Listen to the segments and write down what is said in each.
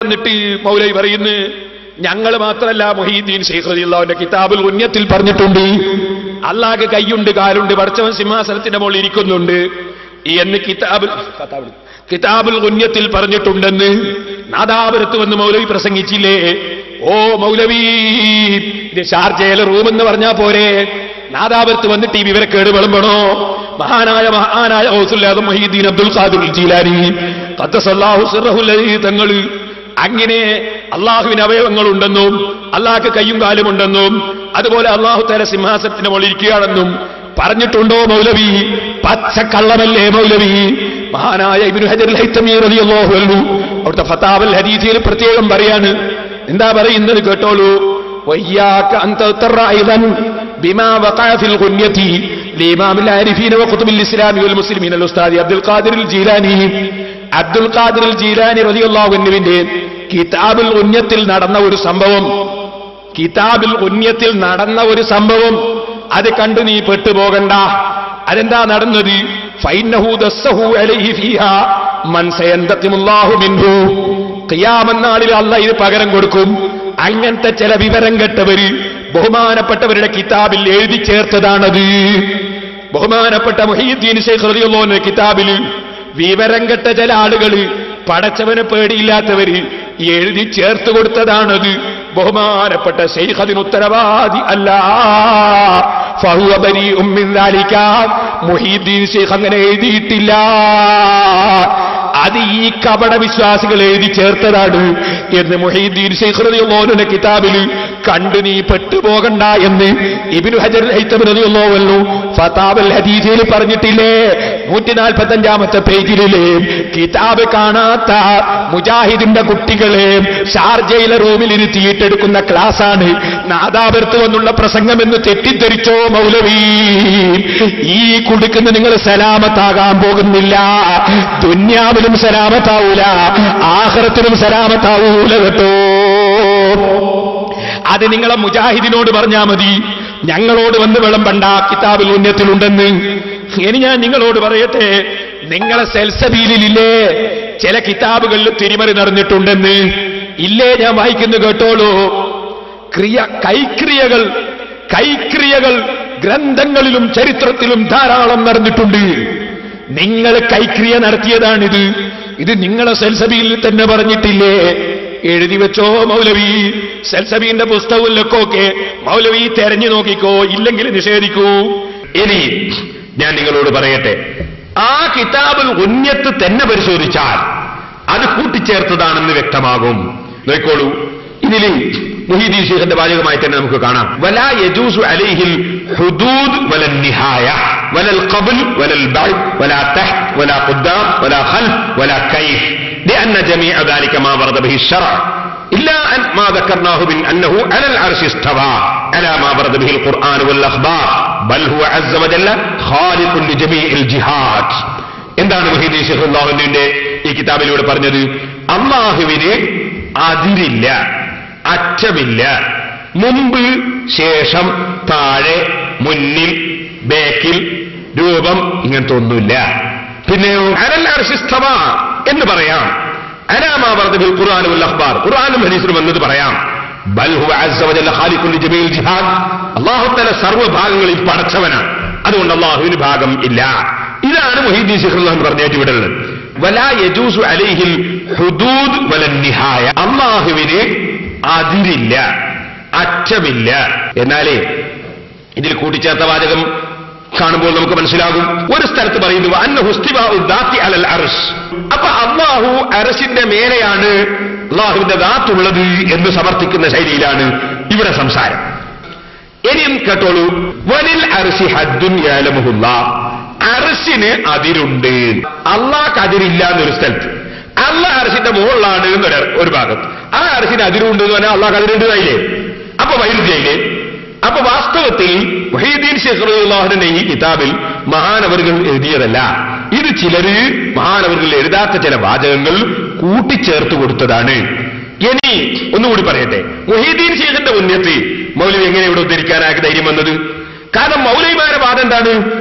എന്നിട്ട് മൗലവി പറയുന്നു, ഞങ്ങൾ മാത്രമല്ല മുഹീദ്ദീൻ ശൈഖ് റളിയല്ലാഹുവിന്റെ കിതാബുൽ ഗുന്യത്തിൽ പറഞ്ഞിട്ടുണ്ട്, അല്ലാഹുക്ക് കൈയുണ്ട് കാലുണ്ട്, പടച്ചവൻ സിംഹാസനത്തിന്റെ മുകളിൽ ഇരിക്കുന്നുണ്ട് എന്ന് കിതാബുൽ ഗുന്യത്തിൽ പറഞ്ഞിട്ടുണ്ടെന്ന് നാദാപുരത്ത് വന്ന് മൗലവി പ്രസംഗിച്ചില്ലേ? ഓ മൗലവി, ഇത് ഷാർജയിലെ റൂം എന്ന് പറഞ്ഞാ പോരെ? നാദാപുരത്ത് വന്നിട്ട് ഈ വിവരക്കേട് വിളമ്പണോ? മഹാനായ ഗൗസുൽ ആദം മുഹീദ്ദീൻ അബ്ദുൽ ഖാദിർ ജീലാനി ഖദ്ദസല്ലാഹു സിർറഹുൽ അലീ തങ്ങൾ അങ്ങനെ അള്ളാഹുവിന് അവയവങ്ങളുണ്ടെന്നും അള്ളാഹ്ക്ക് കയ്യും കാലുമുണ്ടെന്നും അതുപോലെ അള്ളാഹു തആല സിംഹാസനത്തിന് മുകളിൽ ഇരിക്കുകയാണെന്നും പറഞ്ഞിട്ടുണ്ടോ മൗലവി? പച്ചക്കള്ളമല്ലേ മൗലവി? മഹാനായ ഇബ്നു ഹജർ അൽ ഹൈതമി റളിയല്ലാഹു അൻഹു അവിടുത്തെ ഫതാവൽ ഹദീസിൽ പ്രത്യേകം പറയാണ്. എന്താ പറയുന്നത് കേട്ടോളൂ. വയ്യാക അൻ തതറ അയ്ദൻ ബിമാ വഖഅ ഫിൽ ഗുന്യതി ലിഇമാം അൽ ആരിഫീൻ വ ഖുതുബിൽ ഇസ്ലാമി വൽ മുസ്ലിമീൻ അൽ ഉസ്താദി അബ്ദുൽ ഖാദിർ അൽ ജീലാനി റളിയല്ലാഹു അൻഹുവിന്റെ കിതാബുൽ ഗുന്യത്തിൽ നടന്ന ഒരു സംഭവം അത് കണ്ടു നീ പെട്ടുപോകണ്ട. അതെന്താ നടന്നത്? ഫൈന്നഹു ദസ്സഹു അലൈഹി ഫീഹാ മൻ സയന്തഖിമുല്ലാഹു മിൻഹു. ഖിയാമത്ത് നാളിൽ അല്ലാഹ് ഇത് പകരം കൊടുക്കും. അങ്ങനത്തെ ചില വിവരം കെട്ടവര് ബഹുമാനപ്പെട്ടവരുടെ കിതാബിൽ എഴുതി ചേർത്തതാണത്. ബഹുമാനപ്പെട്ട മുഹീദ്ദീൻ ശൈഖ് റളിയല്ലാഹു അൻഹു കിതാബിൽ വിവരം കെട്ട ചില ആളുകള്, പടച്ചവനെ പേടിയില്ലാത്തവര് എഴുതി ചേർത്ത് കൊടുത്തതാണത്. ബഹുമാനപ്പെട്ട ശൈഖ് അതിന് ഉത്തരവാദി അല്ല. ഫഹുവ ബരീഉം മിൻ ദാലിക. മുഹീദ്ദീൻ ശൈഖ് അങ്ങനെ എഴുതിയിട്ടില്ല. അത് ഈ കപട വിശ്വാസികൾ എഴുതി ചേർത്തതാണ് എന്ന് മുഹീദ്ദീൻ ശൈഖ് റളിയല്ലാഹു അൻഹുവിന്റെ കിതാബിൽ കണ്ടു നീ പെട്ടുപോകണ്ട എന്ന് ഇബ്നു ഹജർ അൽ ഹൈതമി റളിയല്ലാഹു അൻഹു ഫതാവൽ ഹദീസിൽ പറഞ്ഞിട്ടില്ലേ? 145-ാമത്തെ പേജിലെ കിതാബ് കാണാത്ത മുജാഹിദിന്റെ കുട്ടികളെ ഷാർജയിലെ റൂമിൽ ഇരുത്തിയിട്ടെടുക്കുന്ന ക്ലാസാണ് നാദാപുരത്ത് വന്നുള്ള പ്രസംഗം എന്ന് തെറ്റിദ്ധരിച്ചോ മൗലവി? ഈ കുടുക്കുന്ന നിങ്ങൾ സലാമത്താകാൻ പോകുന്നില്ല. ദുന്യാവിലും സലാമത്താവൂല, ആഖിറത്തിലും സലാമത്താവൂല കേട്ടോ. അത് നിങ്ങളെ മുജാഹിദിനോട് പറഞ്ഞാ മതി, ഞങ്ങളോട് വന്ന് വിളമ്പണ്ട. കിതാബുൽ ഗുന്യത്തിലുണ്ടെന്ന്. ഇനി ഞാൻ നിങ്ങളോട് പറയട്ടെ, നിങ്ങളെ സെൽസബീലില്ലേ ചില കിതാബുകളിൽ തിരിമറി നടന്നിട്ടുണ്ടെന്ന്? ഇല്ലേ? ഞാൻ വായിക്കുന്നു കേട്ടോളൂ. കൈക്രിയകൾ ഗ്രന്ഥങ്ങളിലും ചരിത്രത്തിലും ധാരാളം നടന്നിട്ടുണ്ട്. നിങ്ങൾ കൈക്രിയ നടത്തിയതാണിത്. ഇത് നിങ്ങളെ സെൽസബീലിൽ തന്നെ പറഞ്ഞിട്ടില്ലേ? എഴുതി വെച്ചോ മൗലവി. സെൽസബീന്റെ പുസ്തകങ്ങളിലൊക്കെ മൗലവി തെരഞ്ഞു നോക്കിക്കോ, ഇല്ലെങ്കിൽ നിഷേധിക്കൂ. ഇനി ഞാൻ നിങ്ങളോട് പറയട്ടെ, ആ കിതാബുൽ ഗുന്യത്ത് തന്നെ പരിശോധിച്ചാൽ അത് കൂട്ടിച്ചേർത്തതാണെന്ന് വ്യക്തമാകും. നോക്കോളൂ, ഇതിൽ മുഹീദ്ദീൻ ശൈഖിന്റെ വാചകമായി തന്നെ നമുക്ക് കാണാം. വലാ യജൂസു അലൈഹിൽ ഹുദൂദ് വലൻ നിഹായ വലൽ ഖബ്ൽ വലൽ ബഅദ് വലാ തഹ്ത് വലാ ഖുദ്ദാം വലാ ഖൽഫ് വലാ കൈഫ് لأن جميع ذلك ما ورد به الشرع إلا أن ما ذكرناه من أنه على العرش استوى على ما ورد به القرآن والأخبار بل هو عز وجل خالق لجميع الجهات. എന്താണ് മുഹീദ്ദീൻ ശൈഖ് അല്ലാഹുവിന്റെ ഈ കിതാബിലൂടെ പറഞ്ഞത്? അല്ലാഹുവിന് അതിരില്ല, അറ്റമില്ല. മുമ്പ്, ശേഷം, താഴെ, മുന്നിൽ, ബേക്കിൽ, രൂപം, ഇങ്ങനത്തെ ഒന്നുമില്ല. പിന്നെയോ അലൽ അർശി ഇസ്തവ എന്ന് പറയാം. അലാ മാ വറദ ബിൽ ഖുർആൻ വൽ അഖ്ബാർ, ഖുർആനും ഹദീസിലും വന്നത് പറയാം. ബൽ ഹുവ അസ്സ വജല്ല ഖാലിഖുൽ ലിജമീൽ ജിഹാദ്. അല്ലാഹു തആല സർവ്വഭാഗങ്ങളിൽ പടച്ചവനാണ്. അതുകൊണ്ട് അല്ലാഹുവിന് ഭാഗം ഇല്ല. ഇതാണ് മുഹീദ്ദീൻ ശൈഖ് അല്ലാഹു പറഞ്ഞേറ്റ് വിടുന്നത്. വലാ യജൂസു അലൈഹിൽ ഹുദൂദ് വലൻ നിഹായ. അല്ലാഹുവിന് അതിരില്ല, അറ്റമില്ല. എന്നാലേ ഇതിൽ കൂട്ടിച്ചേർത്ത വാചകം കാണുമ്പോൾ നമുക്ക് മനസ്സിലാകും. ഒരു സ്ഥലത്ത് പറയുന്നു അന്നഹു ഇസ്തിവാഉ ദാത്തി അലൽ അർശ്. അപ്പൊ അല്ലാഹു അർശിന്റെ മേലെയാണ് അല്ലാഹുവിന്റെ ദാത്തുള്ളത് എന്ന് സമർത്ഥിക്കുന്ന ശൈലിയിലാണ് ഇവിടെ സംസാരം. ഇനിയും കേട്ടോളൂ. വലിൽ അർശി ഹദ്ദുൻ യഅലമുഹുല്ലാഹ്. അർശിന് അതിരുണ്ട്. അല്ലാഹ്ക്ക് അതിരില്ല എന്നൊരു സ്ഥലത്ത്. അല്ലാഹ് അർശിന്റെ മുകളിലാണ് എന്നൊരു ഭാഗത്ത്. ആ അർശിന് അതിരുണ്ട് എന്ന് പറഞ്ഞാൽ അല്ലാഹ്ക്ക് അതിരുണ്ടായില്ലേ? അപ്പൊ വൈരുദ്ധ്യയില്ലേ? അപ്പൊ വാസ്തവത്തിൽ മുഹീദ്ദീൻ ശൈഖ് റളിയല്ലാഹുവിന്റെ ഈ കിതാബിൽ മഹാനവറുകൾ എഴുതിയതല്ല. ഇത് ചിലര് മഹാനവറുകൾ എഴുതാത്ത ചില വാചകങ്ങൾ കൂട്ടിച്ചേർത്ത് കൊടുത്തതാണ്. ഇനി ഒന്നുകൂടി പറയട്ടെ, മുഹീദ്ദീൻ ശൈഖിന്റെ ഉന്നത്തി മൗലവി എങ്ങനെ ഇവിടെ ഉദ്ധരിക്കാനായി ധൈര്യം വന്നത്? കാരണം മൗലവിമാരുടെ വാദം എന്താണ്?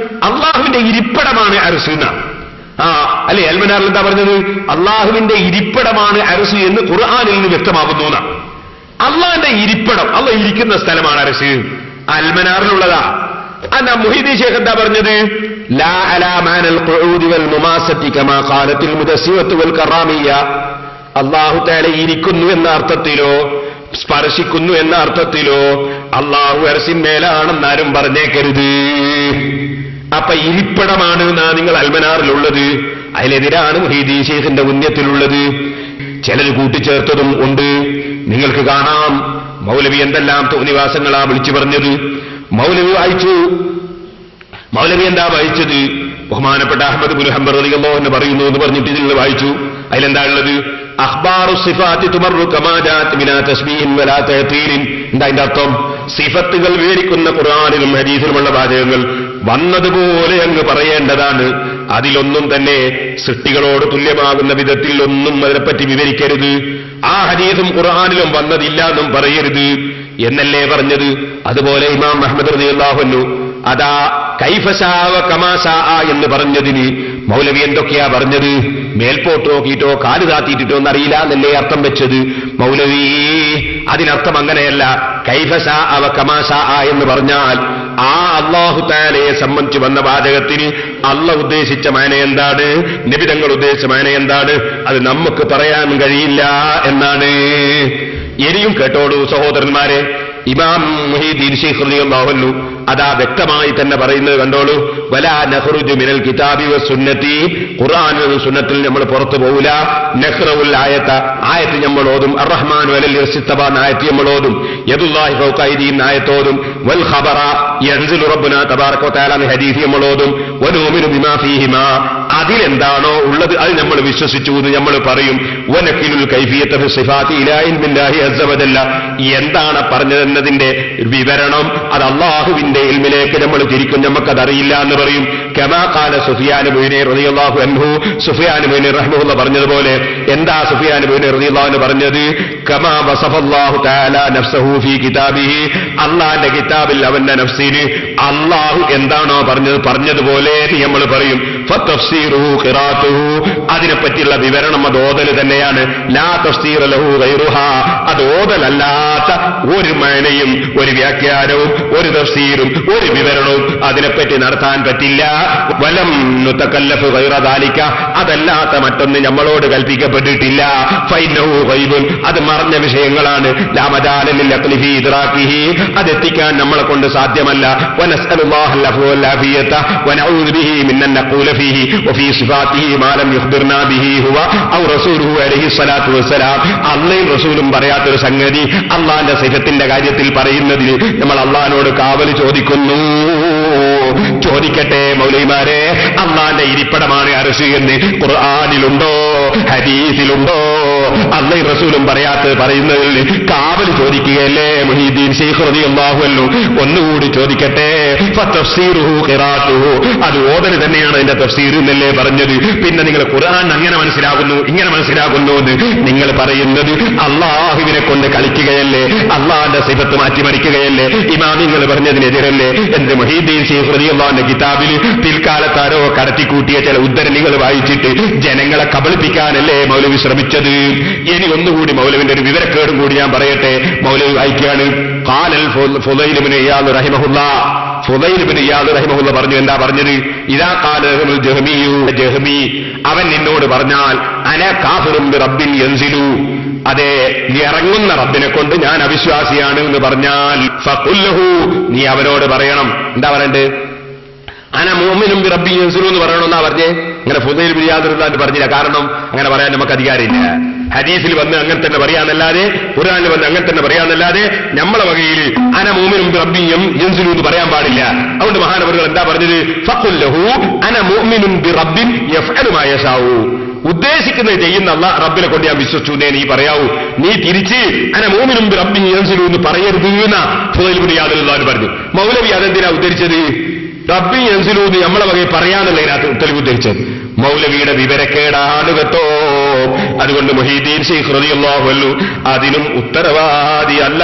അള്ളാഹുവിന്റെ ഇരിപ്പിടമാണ് അർശ് എന്നാണ്. അല്ലെ അൽമനാറിൽ എന്താ പറഞ്ഞത്? അള്ളാഹുവിന്റെ ഇരിപ്പിടമാണ് അർശ് എന്ന് ഖുർആനിൽ നിന്ന് വ്യക്തമാകുന്നു. അള്ളാഹിന്റെ ഇരിപ്പിടം, അള്ളാഹ് ഇരിക്കുന്ന സ്ഥലമാണ് അർശ്, അൽമനാറിലുള്ളതാ. അന്നാ മുഹീദ്ദീൻ ശൈഖ് എന്താ പറഞ്ഞത്? ലാ അലാ മാനൽ ഖുഊദി വൽ മുമാസത്തി കമാ ഖാലത്തിൽ മുദസ്സിവത്തു വൽ കറാമിയ. അല്ലാഹു തആല ഇരിക്കുന്നു എന്ന അർത്ഥത്തിലോ സ്പർശിക്കുന്നു എന്ന അർത്ഥത്തിലോ അല്ലാഹു അർശിന്മേലാണെന്നാരും പറഞ്ഞേക്കരുത്. അപ്പൊ ഇരിപ്പിടമാണ് നിങ്ങൾ അൽമനാറിലുള്ളത്. അതിലെതിരാണ് മുഹീദ്ദീൻ ശൈഖിന്റെ ഉന്നത്തിലുള്ളത്. ചിലർ കൂട്ടിച്ചേർത്തതും ഉണ്ട്. നിങ്ങൾക്ക് കാണാം മൗലവി എന്തെല്ലാം തോന്നിവാസങ്ങളാ വിളിച്ചു പറഞ്ഞത്. മൗലവി വായിച്ചു. മൗലവി എന്താ വായിച്ചത്? ബഹുമാനപ്പെട്ട അഹ്മദ് ഇബ്നു ഹംബൽ റളിയല്ലാഹു അൻഹു പറയുന്നു എന്ന് പറഞ്ഞിട്ട് ഇതിൽ വായിച്ചു. അതിലെന്താ ഉള്ളത്? അഖ്ബാറു സിഫാത്തി തുമറു കമാ ജാഅത് ബിലാ തസ്ബീഹിൻ വലാ തഅതീലിൻ. എന്താ അതിന്റെ അർത്ഥം? സിഫത്തുകൾ വിവരിക്കുന്ന ഖുർആനിലും ഹദീസിലുമുള്ള വാചകങ്ങൾ വന്നതുപോലെ അങ്ങ് പറയേണ്ടതാണ്. അതിലൊന്നും തന്നെ സൃഷ്ടികളോട് തുല്യമാകുന്ന വിധത്തിൽ ഒന്നും അതിനെപ്പറ്റി വിവരിക്കരുത്. ആ ഹദീസും ഖുർആനിലും വന്നതില്ല എന്നും പറയരുത് എന്നല്ലേ പറഞ്ഞത്. അതുപോലെ ഇമാം അഹ്മദ് റളിയല്ലാഹു അൻഹു അതാ കൈഫശാ വ കമാശാ എന്ന് പറഞ്ഞതിന് മൗലവി എന്തൊക്കെയാ പറഞ്ഞത്? മേൽപോട്ട് നോക്കിയിട്ടോ കാല് താത്തിയിട്ടോ എന്നറിയില്ല എന്നല്ലേ അർത്ഥം വെച്ചത് മൗലവി. അതിനർത്ഥം അങ്ങനെയല്ല. കൈഫശാ വ കമാശാ എന്ന് പറഞ്ഞാൽ ആ അല്ലാഹു തആലയെ സംബന്ധിച്ച് വന്ന വാചകത്തിന് അല്ലാഹ് ഉദ്ദേശിച്ച മാന എന്താണ്, നബി തങ്ങൾ ഉദ്ദേശിച്ച മാന എന്താണ്, അത് നമുക്ക് പറയാൻ കഴിയില്ല എന്നാണ്. ഇനിയും കേട്ടോളൂ സഹോദരന്മാരെ, ഇമാം മുഹീദ്ദീൻ ശൈഖ് റളിയല്ലാഹു അൻഹു അതാ വ്യക്തമായി തന്നെ പറയുന്നത് കണ്ടോളൂ. വലാ നഖ്റുജു മിനൽ കിതാബി വസുന്നതി. ഖുർആനിൽ സുന്നത്തിൽ നമ്മൾ പുറത്തു പോവില്ല. നഖ്റഉൽ ആയത, ആയത്ത് നമ്മൾ ഓതും. അർറഹ്മാനു അലൽ ഇർസിത്തബ ആയത്ത് നമ്മൾ ഓതും. യദുല്ലാഹി ഫൗക അയ്ദീൻ ആയത്ത് ഓതും. വൽ ഖബറ യൻസിലു റബ്ബുനാ തബാറക വ തആല ഹദീസ് നമ്മൾ ഓതും. വനുമിനു ബിമാ ഫീഹിമാ, അതിലെന്താണോ ഉള്ളത് അത് നമ്മൾ വിശ്വസിച്ചു എന്ന് നമ്മൾ പറയും. വനഖിലുൽ കൈഫിയത ഫി സിഫാത്തി ഇലാ ഇൽമില്ലാഹി അസ്സ വജല്ല. എന്താണ് പറഞ്ഞതെന്നതിന്റെ വിവരണം അത് അല്ലാഹുവിന്റെ ഇൽമിലേക്ക് നമ്മൾ തിരിക്കും. നമുക്കതറിയില്ല എന്ന് പറയും. കമാ ഖാല സുഫിയാൻ ഇബ്നു റളിയല്ലാഹു അൻഹു, സുഫിയാൻ ഇബ്നു റഹ്മഹുല്ലാഹ് പറഞ്ഞതുപോലെ. എന്താ സുഫിയാൻ ഇബ്നു റളിയല്ലാഹു അൻഹു പറഞ്ഞത്? കമാ വസഫല്ലാഹു തആല നഫ്സഹു ഫീ കിതാബിഹി. അല്ലാഹുവിന്റെ കിതാബിൽ അവന്റെ നഫ്സിന് അല്ലാഹു എന്താണോ പറഞ്ഞതുപോലെ നമ്മൾ പറയും. ഫതഫ്സീറുഹു ഖിറാഅത്തുഹു, അതിനെപ്പറ്റിയുള്ള വിവരണം അത് ഓതൽ തന്നെയാണ്. ലാ തഫ്സീറ ലഹു ഗൈറുഹാ, അത് ഓതലല്ലാത്ത ഒരു മാനയും ഒരു വ്യാഖ്യാനവും ഒരു തഫ്സീറും ഒരു വിവരണവും അതിനെപ്പറ്റി നടത്താൻ പറ്റില്ല. വലം നുതകല്ലഫു ഗൈറ ദാലിക, അതല്ലാത്ത മറ്റൊന്ന് നമ്മളോട് കൽപ്പിക്കപ്പെട്ടിട്ടില്ല. ഫൈനഹു ഗൈബുൻ, അത് മറഞ്ഞ വിഷയങ്ങളാണ്. ലാ മജാല ലിൽ അഖ്ലി ഫീ ഇദ്റാകിഹി, അതെത്തിക്കാൻ നമ്മളെ കൊണ്ട് സാധ്യമല്ല. വനസ്അലുല്ലാഹൽ അഫ്വ വൽ ആഫിയത വനഊദു ബിഹി മിൻ അൻ നഖൂല ഫീഹി വഫീ സിഫാതിഹി മാ ലം യുഖ്ബിർനാ ബിഹി ഹുവ ഔ റസൂലുഹു അലൈഹി സ്വലാത്തു വസ്സലാം. അല്ലാഹുവും റസൂലും പറയാത്തൊരു സംഗതി അല്ലാഹുവിന്റെ സിഫത്തിന്റെ കാര്യത്തിൽ പറയുന്നതിന് നമ്മൾ അല്ലാഹുവിനോട് കാവൽ ചോദിക്കുന്നു. ചോദിക്കട്ടെ മൗലവിമാരെ, അല്ലാഹുവിന്റെ ഇരിപ്പിടമാണ് അർശ് എന്ന് ഖുർആനിലുണ്ടോ ഹദീസിലുണ്ടോ? അല്ലാഹുവും റസൂലും പറയുന്നതിൽ കാവൽ ചോദിക്കുകയല്ലേ മുഹീദ്ദീൻ ശൈഖ് റളിയല്ലാഹു അൻഹു. ഒന്നുകൂടി ചോദിക്കട്ടെ. ഫതഫ്സീറുഹു ഖിറാഅത്തുഹു, അത് ഓതൽ തന്നെയാണ് അതിന്റെ തഫ്സീർ എന്നല്ലേ പറഞ്ഞത്. പിന്നെ നിങ്ങൾ ഖുർആൻ അങ്ങനെ മനസ്സിലാകുന്നു ഇങ്ങനെ മനസ്സിലാകുന്നു എന്ന് നിങ്ങൾ പറയുന്നത് അല്ലാഹുവിനെ കൊണ്ട് കളിക്കുകയല്ലേ, അല്ലാഹുവിന്റെ സിഫത്ത് മാറ്റിമറിക്കുകയല്ലേ, ഇമാമിങ്ങൾ പറഞ്ഞതിനെതിരല്ലേ എന്ന് മുഹീദ്ദീൻ ശൈഖ് റളിയല്ലാഹുവിന്റെ കിതാബിൽ പിൽക്കാലത്താരോ കടത്തിക്കൂട്ടിയ ചില ഉദ്ധരണികൾ വായിച്ചിട്ട് ജനങ്ങളെ കബളിപ്പിക്കാനല്ലേ മൗലവി ശ്രമിച്ചത്. ഇനി ഒന്നുകൂടി മൗലവിന്റെ ഒരു വിവരക്കേടും കൂടി ഞാൻ പറയട്ടെ. മൗലവി വായിക്കുകയാണ്. ഖാലൽ ഫുദൈൽ ഇബ്നു ഇയാദ് റഹിമഹുല്ലാഹ്, ഫുദൈൽ ഇബ്നു ഇയാദ് റഹിമഹുല്ലാഹ് പറഞ്ഞു. എന്താ പറഞ്ഞത്? ഇദാ ഖാലൽ ജഹ്മിയു, ജഹ്മി അവൻ നിന്നോട് പറഞ്ഞാൽ അന കാഫിറുൻ ബി റബ്ബിൻ യൻസിലു, അതെ ഇറങ്ങുന്ന റബ്ബിനെ കൊണ്ട് ഞാൻ അവിശ്വാസിയാണ് എന്ന് പറഞ്ഞാൽ ഫഖുൽ ലഹു, നീ അവനോട് പറയണം. എന്താ പറയണ്ടേ? അന മുഅ്മിനും ബി റബ്ബി യൻസിലു എന്ന് പറയണമെന്നാ പറഞ്ഞേ. അങ്ങനെ ഫുദൈൽ ഇബ്നു ഇയാദ് റളിയല്ലാഹു പറഞ്ഞില്ല. കാരണം അങ്ങനെ പറയാൻ നമുക്ക് അധികാരമില്ല. ഹദീസിൽ വന്ന് അങ്ങനെ തന്നെ പറയാന്നല്ലാതെ, ഖുർആനിൽ വന്ന് അങ്ങനെ തന്നെ പറയാന്നല്ലാതെ നമ്മളെ വകയിൽ അന മുഅ്മിനും ബി റബ്ബി യൻസിലു എന്ന് പറയാൻ പാടില്ല. അതുകൊണ്ട് മഹാനവറുകൾ എന്താ പറഞ്ഞത്? ഫഖുൽ ലഹു അന മുഅ്മിനും ബി റബ്ബിൻ യഫ്അലു മാ യശാഉ, ഉദ്ദേശിക്കുന്നത് ചെയ്യുന്ന അല്ലാഹ് റബ്ബിനെ കൊണ്ട് ഞാൻ വിശ്വസിച്ചു എന്നേ നീ പറയാവൂ. നീ തിരിച്ച് അന മുഅ്മിനും ബി റബ്ബി യൻസിലു എന്ന് പറയരുത് എന്ന് ഫുദൈൽ ഇബ്നു ഇയാദ് റളിയല്ലാഹു അൻഹു പറഞ്ഞു. മൗലവി അതെന്തിനാ ഉദ്ധരിച്ചത്? റബ്ബി യൻസിലൂന്ന് നമ്മളെ വകയിൽ പറയാനുള്ള ഇതിനകത്ത് തെളിവ് ഉദ്ധരിച്ചത്. മൗലവിയുടെ വിവരക്കേടാണ് കേട്ടോ. അതുകൊണ്ട് മുഹീദ്ദീൻ ശൈഖ് റളിയല്ലാഹു അൻഹു അതിനും ഉത്തരവാദി അല്ല.